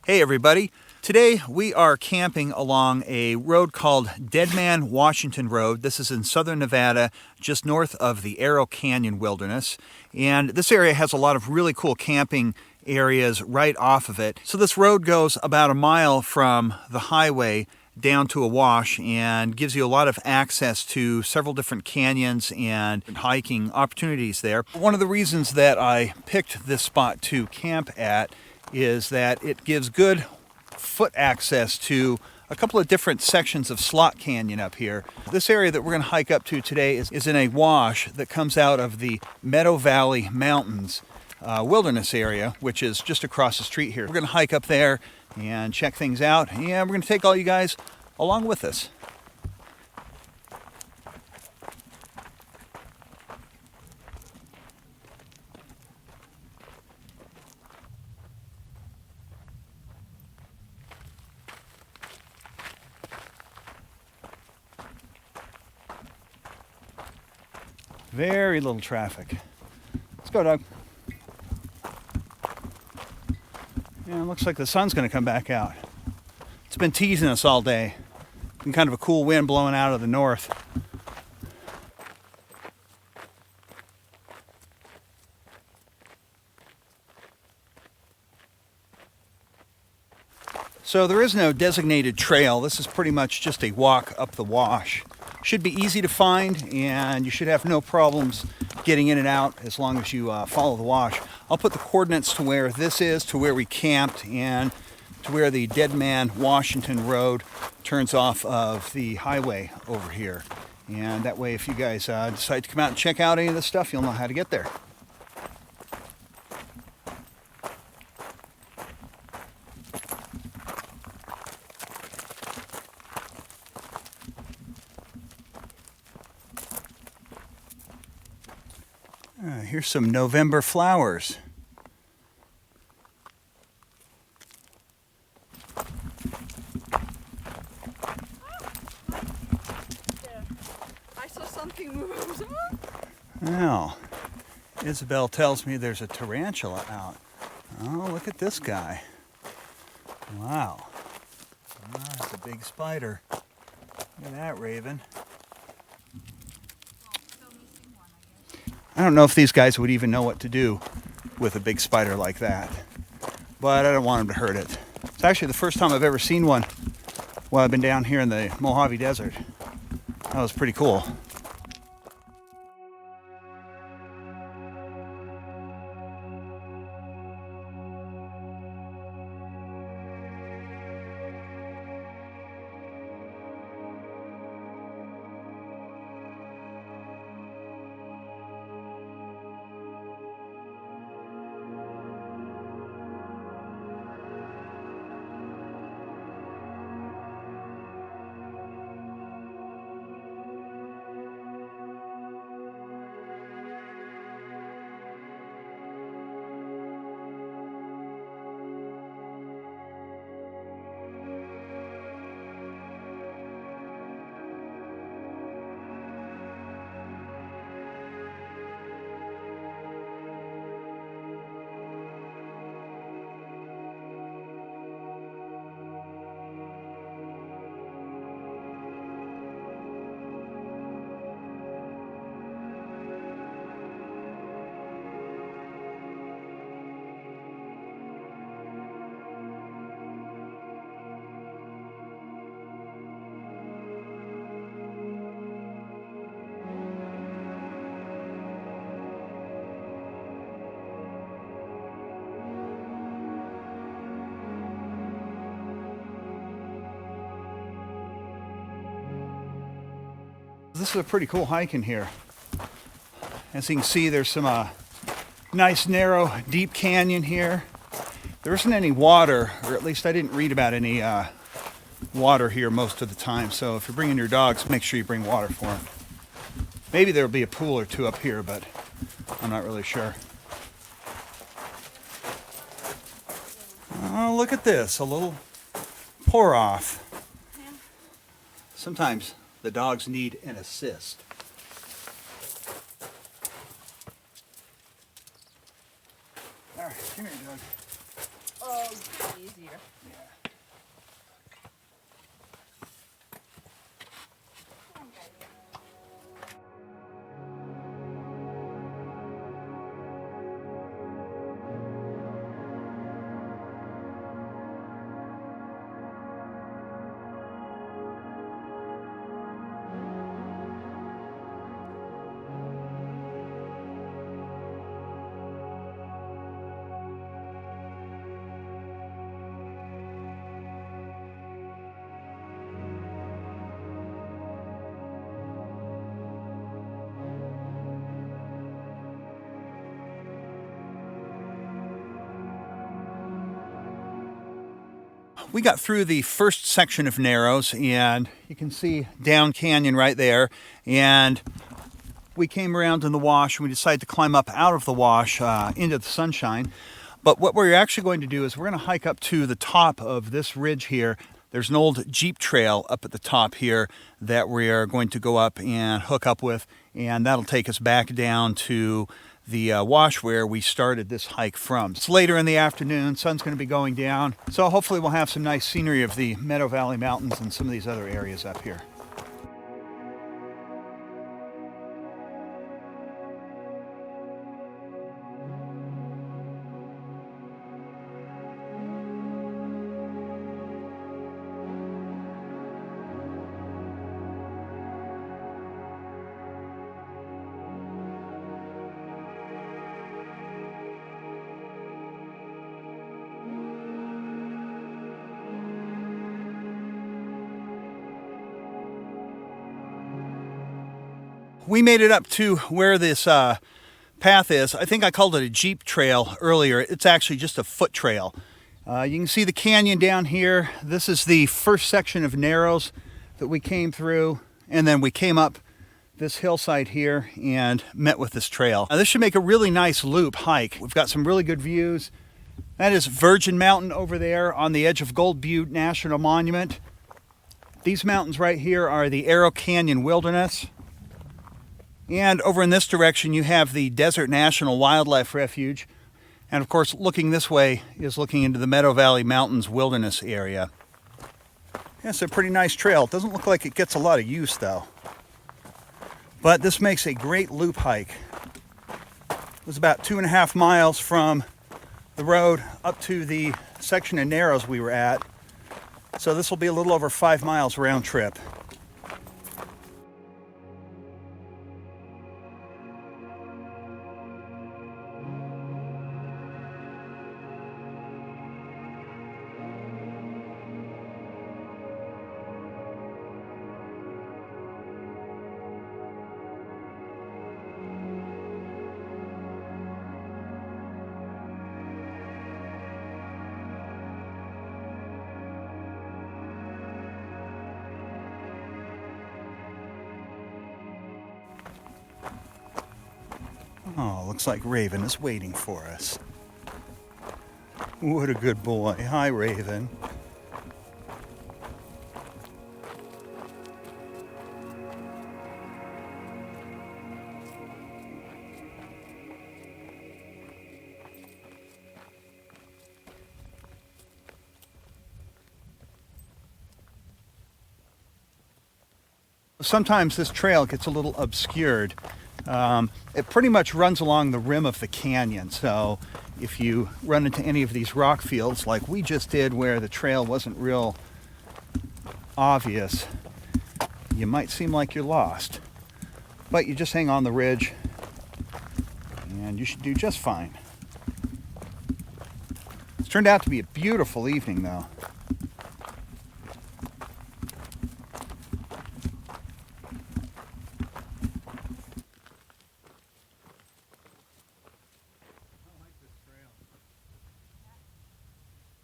Hey everybody, today we are camping along a road called Deadman-Washington Road. This is in southern Nevada, just north of the Arrow Canyon Wilderness. And this area has a lot of really cool camping areas right off of it. So this road goes about a mile from the highway down to a wash and gives you a lot of access to several different canyons and hiking opportunities there. One of the reasons that I picked this spot to camp at is that it gives good foot access to a couple of different sections of Slot Canyon up here. This area that we're going to hike up to today is in a wash that comes out of the Meadow Valley Mountains wilderness area, which is just across the street here. We're going to hike up there and check things out, and we're going to take all you guys along with us. Very little traffic. Let's go, Doug. Yeah, it looks like the sun's going to come back out. It's been teasing us all day. Been kind of a cool wind blowing out of the north. So there is no designated trail. This is pretty much just a walk up the wash. Should be easy to find, and you should have no problems getting in and out as long as you follow the wash. I'll put the coordinates to where this is, to where we camped, and to where the Deadman-Washington Road turns off of the highway over here. And that way, if you guys decide to come out and check out any of this stuff, you'll know how to get there. Here's some November flowers. I saw something move. Now, Isabel tells me there's a tarantula out. Oh, look at this guy. Wow. That's a big spider. Look at that, Raven. I don't know if these guys would even know what to do with a big spider like that, but I don't want them to hurt it. It's actually the first time I've ever seen one while I've been down here in the Mojave Desert. That was pretty cool. This is a pretty cool hike in here. As you can see, there's some nice, narrow, deep canyon here. There isn't any water, or at least I didn't read about any water here most of the time. So if you're bringing your dogs, make sure you bring water for them. Maybe there'll be a pool or two up here, but I'm not really sure. Oh, look at this, a little pour off. Sometimes the dogs need an assist. All right, come here, Doug. Oh, easier. we got through the first section of narrows, and you can see down canyon right there. And we came around in the wash, and we decided to climb up out of the wash into the sunshine. But what we're actually going to do is we're going to hike up to the top of this ridge here. There's an old Jeep trail up at the top here that we are going to go up and hook up with, and that'll take us back down to the wash where we started this hike from. It's later in the afternoon, sun's going to be going down, so hopefully we'll have some nice scenery of the Meadow Valley Mountains and some of these other areas up here. We made it up to where this path is. I think I called it a Jeep trail earlier. It's actually just a foot trail. You can see the canyon down here. This is the first section of narrows that we came through, and then we came up this hillside here and met with this trail. Now, this should make a really nice loop hike. We've got some really good views. That is Virgin Mountain over there on the edge of Gold Butte National Monument. These mountains right here are the Arrow Canyon Wilderness. And over in this direction, you have the Desert National Wildlife Refuge. And of course, looking this way is looking into the Meadow Valley Mountains Wilderness area. Yeah, it's a pretty nice trail. It doesn't look like it gets a lot of use though. But this makes a great loop hike. It was about 2.5 miles from the road up to the section of narrows we were at. So this will be a little over 5 miles round trip. Oh, looks like Raven is waiting for us. What a good boy. Hi, Raven. Sometimes this trail gets a little obscured. It pretty much runs along the rim of the canyon, so if you run into any of these rock fields like we just did where the trail wasn't real obvious, you might seem like you're lost. But you just hang on the ridge and you should do just fine. It's turned out to be a beautiful evening though.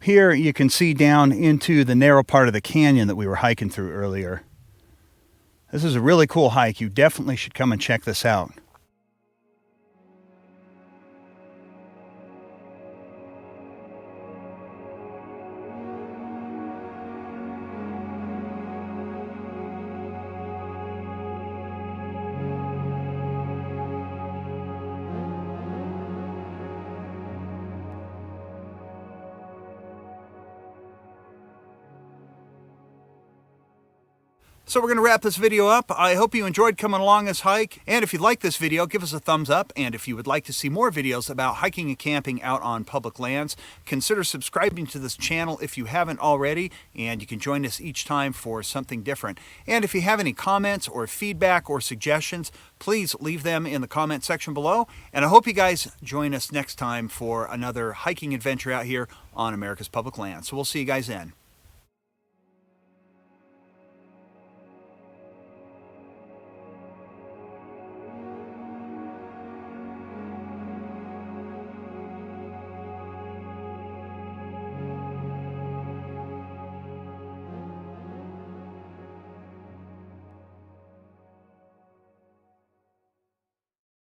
Here you can see down into the narrow part of the canyon that we were hiking through earlier. This is a really cool hike. You definitely should come and check this out. So we're going to wrap this video up. I hope you enjoyed coming along this hike. And if you like this video, give us a thumbs up. And if you would like to see more videos about hiking and camping out on public lands, consider subscribing to this channel if you haven't already. And you can join us each time for something different. And if you have any comments or feedback or suggestions, please leave them in the comment section below. And I hope you guys join us next time for another hiking adventure out here on America's public lands. So we'll see you guys then.